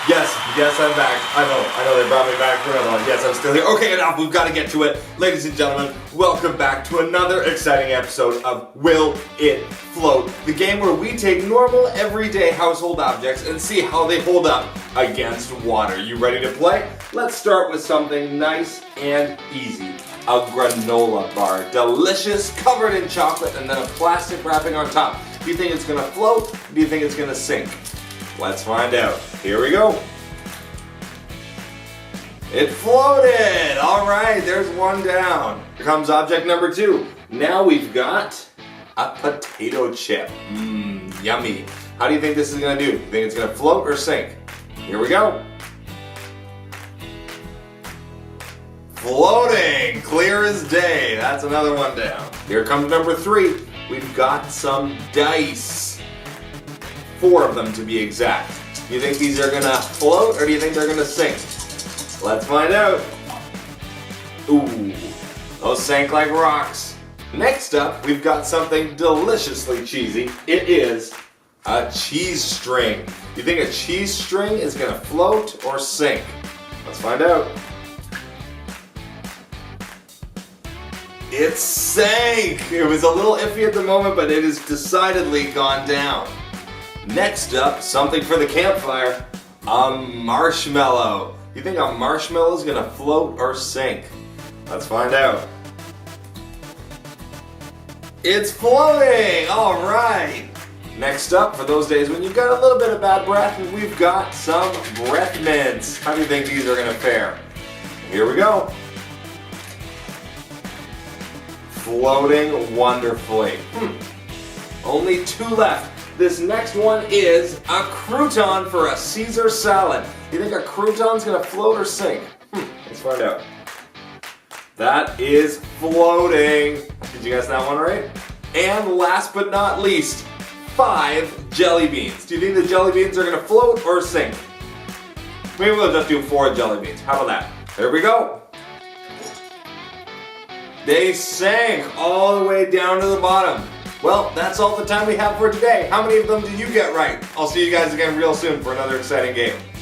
Yes, I'm back. I know, they brought me back for another one. Yes, I'm still here. Okay, enough, we've got to get to it. Ladies and gentlemen, welcome back to another exciting episode of Will It Float? The game where we take normal, everyday household objects and see how they hold up against water. You ready to play? Let's start with something nice and easy. A granola bar. Delicious, covered in chocolate, and then a plastic wrapping on top. Do you think it's gonna float, or do you think it's gonna sink? Let's find out. Here we go. It floated! Alright, there's one down. Here comes object number 2. Now we've got a potato chip. Yummy. How do you think this is gonna do? You think it's gonna float or sink? Here we go. Floating! Clear as day. That's another one down. Here comes number 3. We've got some dice. 4 of them to be exact. Do you think these are gonna float or do you think they're gonna sink? Let's find out. Ooh, those sank like rocks. Next up, we've got something deliciously cheesy. It is a cheese string. Do you think a cheese string is gonna float or sink? Let's find out. It sank! It was a little iffy at the moment, but it has decidedly gone down. Next up, something for the campfire, a marshmallow. You think a marshmallow is gonna float or sink? Let's find out. It's floating! All right. Next up, for those days when you've got a little bit of bad breath, we've got some breath mints. How do you think these are gonna fare? Here we go. Floating wonderfully. Only 2 left. This next one is a crouton for a Caesar salad. You think a crouton's gonna float or sink? Let's find out. That is floating. Did you guess that one right? And last but not least, 5 jelly beans. Do you think the jelly beans are gonna float or sink? Maybe we'll just do 4 jelly beans. How about that? There we go. They sank all the way down to the bottom. Well, that's all the time we have for today. How many of them did you get right? I'll see you guys again real soon for another exciting game.